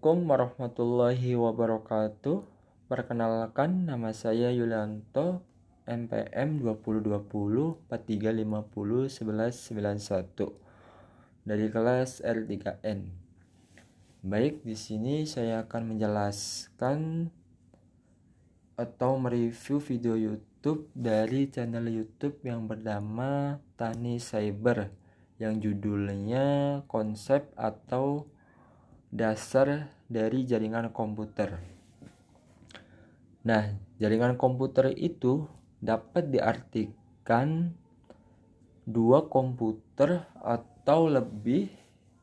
Assalamualaikum warahmatullahi wabarakatuh. Perkenalkan, nama saya Yulianto, NPM 2020 4350 1191 dari kelas R3N. Baik, di sini saya akan menjelaskan atau mereview video YouTube dari channel YouTube yang bernama Tani Cyber yang judulnya Konsep atau Dasar dari Jaringan Komputer. Nah, jaringan komputer itu dapat diartikan dua komputer atau lebih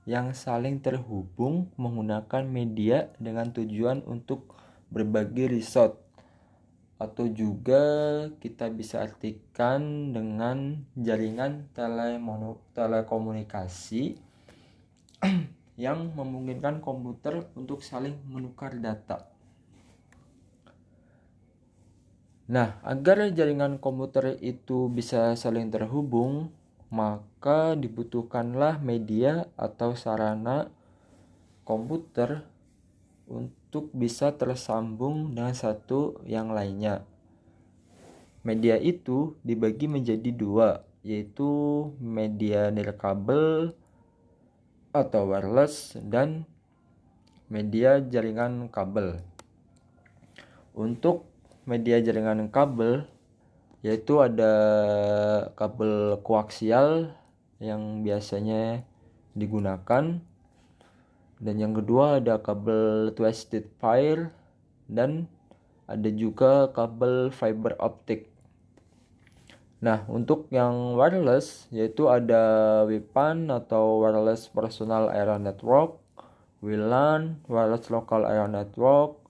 yang saling terhubung menggunakan media dengan tujuan untuk berbagi resource, atau juga kita bisa artikan dengan jaringan telekomunikasi yang memungkinkan komputer untuk saling menukar data. Nah, agar jaringan komputer itu bisa saling terhubung, maka dibutuhkanlah media atau sarana komputer untuk bisa tersambung dengan satu yang lainnya. Media itu dibagi menjadi dua, yaitu media nirkabel atau wireless dan media jaringan kabel. Untuk media jaringan kabel yaitu ada kabel koaksial yang biasanya digunakan, dan yang kedua ada kabel twisted pair, dan ada juga kabel fiber optik. Nah, untuk yang wireless yaitu ada WPAN atau Wireless Personal Area Network, WLAN, Wireless Local Area Network,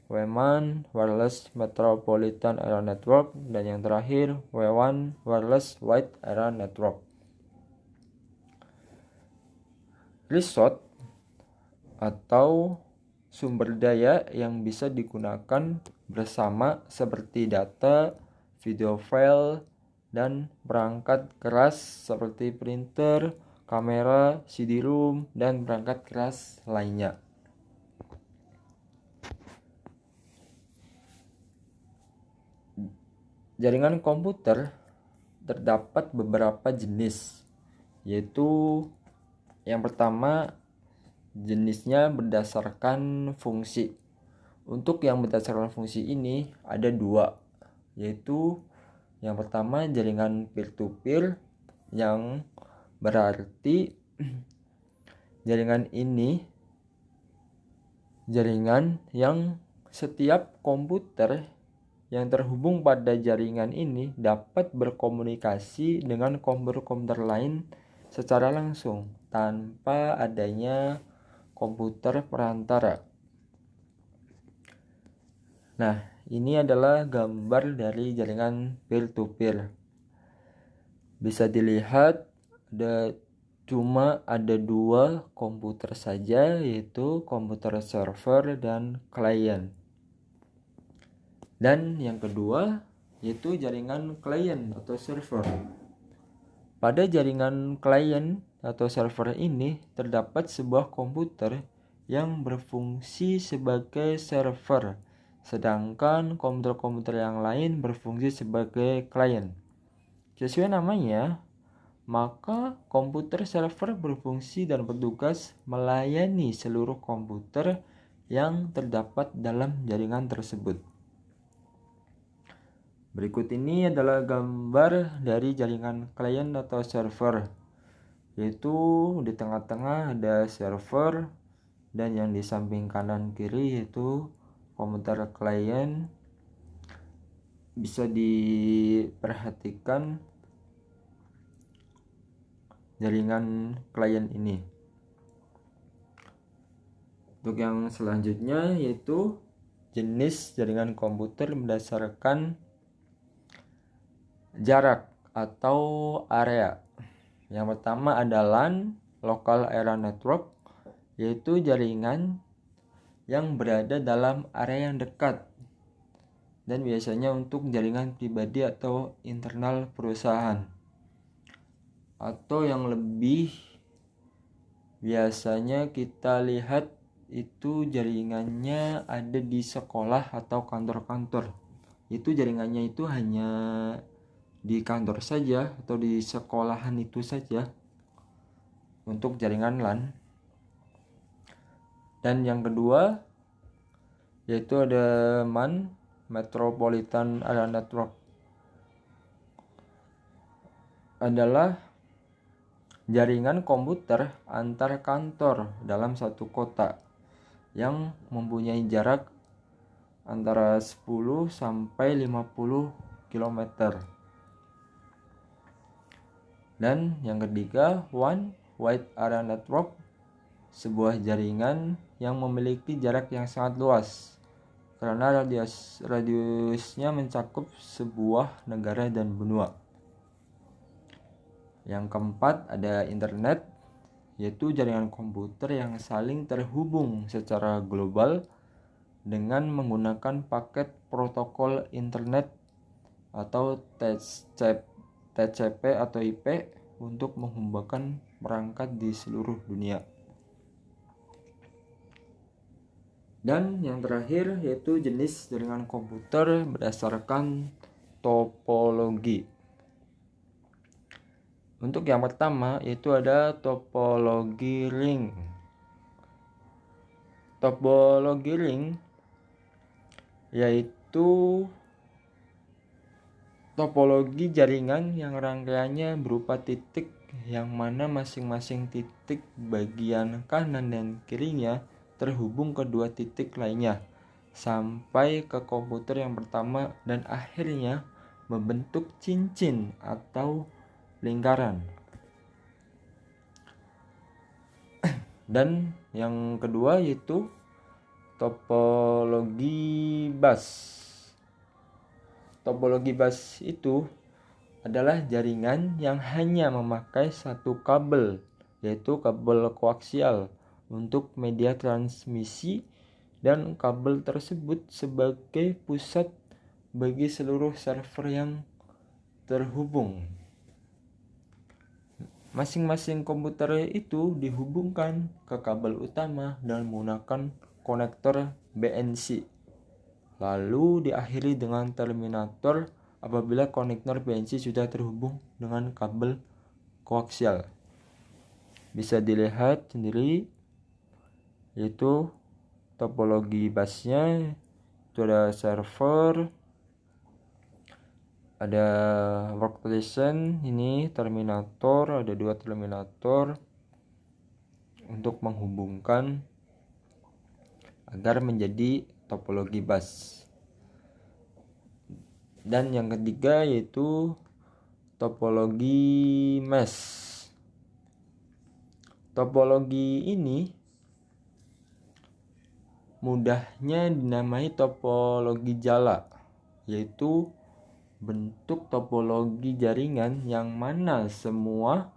WMAN, Wireless Metropolitan Area Network, dan yang terakhir W1, Wireless Wide Area Network. Resource atau sumber daya yang bisa digunakan bersama seperti data, video file, dan perangkat keras seperti printer, kamera, CD-ROM, dan perangkat keras lainnya. Jaringan komputer terdapat beberapa jenis, yaitu yang pertama jenisnya berdasarkan fungsi. Untuk yang berdasarkan fungsi ini ada dua, yaitu yang pertama jaringan peer-to-peer, yang berarti jaringan ini jaringan yang setiap komputer yang terhubung pada jaringan ini dapat berkomunikasi dengan komputer-komputer lain secara langsung tanpa adanya komputer perantara. Nah, ini adalah gambar dari jaringan peer-to-peer. Bisa dilihat cuma ada dua komputer saja, yaitu komputer server dan klien. Dan yang kedua yaitu jaringan klien atau server. Pada jaringan klien atau server ini terdapat sebuah komputer yang berfungsi sebagai server, sedangkan komputer-komputer yang lain berfungsi sebagai klien. Sesuai namanya, maka komputer server berfungsi dan bertugas melayani seluruh komputer yang terdapat dalam jaringan tersebut. Berikut ini adalah gambar dari jaringan klien atau server, yaitu di tengah-tengah ada server, dan yang di samping kanan kiri yaitu komputer klien. Bisa diperhatikan jaringan klien ini. Untuk yang selanjutnya yaitu jenis jaringan komputer berdasarkan jarak atau area. Yang pertama ada LAN, Local Area Network, yaitu jaringan yang berada dalam area yang dekat dan biasanya untuk jaringan pribadi atau internal perusahaan. Atau yang lebih biasanya kita lihat itu jaringannya ada di sekolah atau kantor-kantor. Itu jaringannya itu hanya di kantor saja atau di sekolahan itu saja untuk jaringan LAN. Dan yang kedua yaitu ada MAN, Metropolitan Area Network, adalah jaringan komputer antar kantor dalam satu kota yang mempunyai jarak antara 10 sampai 50 km. Dan yang ketiga, One Wide Area Network, sebuah jaringan yang memiliki jarak yang sangat luas karena radiusnya mencakup sebuah negara dan benua. Yang keempat ada internet, yaitu jaringan komputer yang saling terhubung secara global dengan menggunakan paket protokol internet atau TCP atau IP untuk menghubungkan perangkat di seluruh dunia. Dan yang terakhir yaitu jenis jaringan komputer berdasarkan topologi. Untuk yang pertama yaitu ada topologi ring. Topologi ring yaitu topologi jaringan yang rangkaiannya berupa titik yang mana masing-masing titik bagian kanan dan kirinya terhubung ke dua titik lainnya sampai ke komputer yang pertama dan akhirnya membentuk cincin atau lingkaran. Dan yang kedua yaitu topologi bus. Topologi bus itu adalah jaringan yang hanya memakai satu kabel, yaitu kabel koaksial untuk media transmisi, dan kabel tersebut sebagai pusat bagi seluruh server yang terhubung. Masing-masing komputer itu dihubungkan ke kabel utama dan menggunakan konektor BNC. Lalu diakhiri dengan terminator apabila konektor BNC sudah terhubung dengan kabel koaksial. Bisa dilihat sendiri yaitu topologi busnya itu ada server, ada workstation, ini terminator, ada dua terminator untuk menghubungkan agar menjadi topologi bus. Dan yang ketiga yaitu topologi mesh. Topologi ini mudahnya dinamai topologi jala, yaitu bentuk topologi jaringan yang mana semua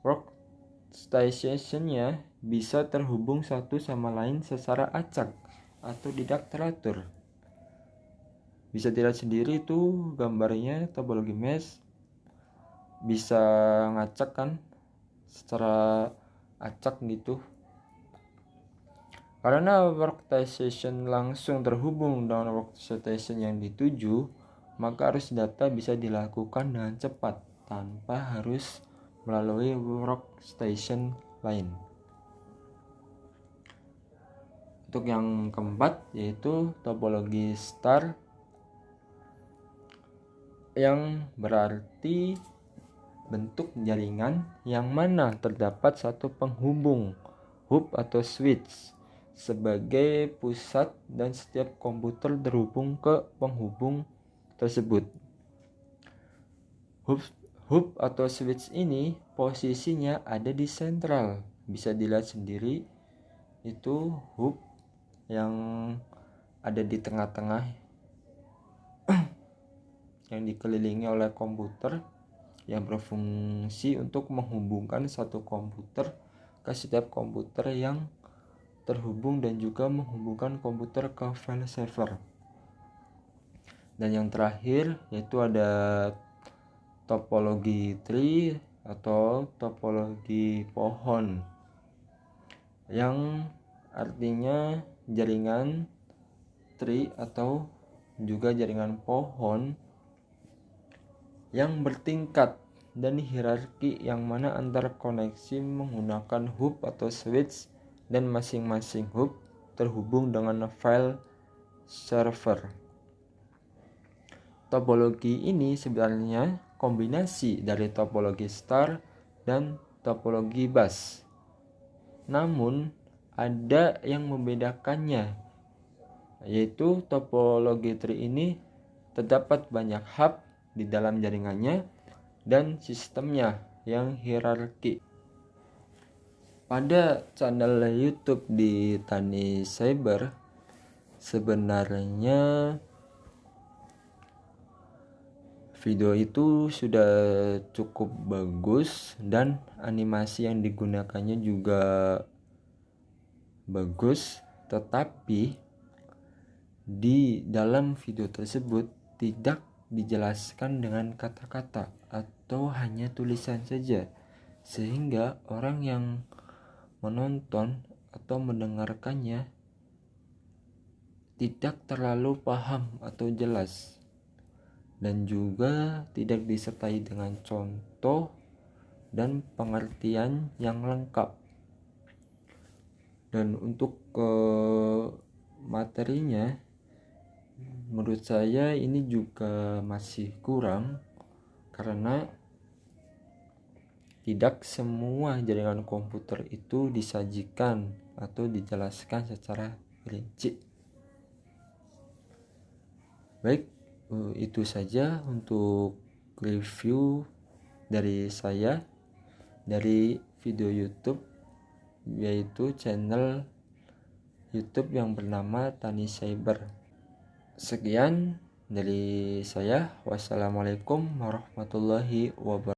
workstation-nya bisa terhubung satu sama lain secara acak atau tidak teratur. Bisa dilihat sendiri tuh gambarnya topologi mesh, bisa ngacak kan secara acak gitu. Karena workstation langsung terhubung dengan workstation yang dituju, maka arus data bisa dilakukan dengan cepat tanpa harus melalui workstation lain. Untuk yang keempat yaitu topologi star, yang berarti bentuk jaringan yang mana terdapat satu penghubung hub atau switch sebagai pusat dan setiap komputer terhubung ke penghubung tersebut. Hub atau switch ini posisinya ada di sentral. Bisa dilihat sendiri itu hub yang ada di tengah-tengah yang dikelilingi oleh komputer yang berfungsi untuk menghubungkan satu komputer ke setiap komputer yang terhubung dan juga menghubungkan komputer ke file server. Dan yang terakhir yaitu ada topologi tree atau topologi pohon, yang artinya jaringan tree atau juga jaringan pohon yang bertingkat dan hierarki, yang mana antar koneksi menggunakan hub atau switch dan masing-masing hub terhubung dengan file server. Topologi ini sebenarnya kombinasi dari topologi star dan topologi bus. Namun ada yang membedakannya, yaitu topologi tree ini terdapat banyak hub di dalam jaringannya dan sistemnya yang hierarki. Pada channel YouTube di Tani Cyber, sebenarnya video itu sudah cukup bagus dan animasi yang digunakannya juga bagus, tetapi di dalam video tersebut tidak dijelaskan dengan kata-kata atau hanya tulisan saja, sehingga orang yang menonton atau mendengarkannya tidak terlalu paham atau jelas, dan juga tidak disertai dengan contoh dan pengertian yang lengkap. Dan untuk materinya, menurut saya ini juga masih kurang, karena tidak semua jaringan komputer itu disajikan atau dijelaskan secara rinci. Baik, itu saja untuk review dari saya dari video YouTube, yaitu channel YouTube yang bernama Tani Cyber. Sekian dari saya. Wassalamualaikum warahmatullahi wabarakatuh.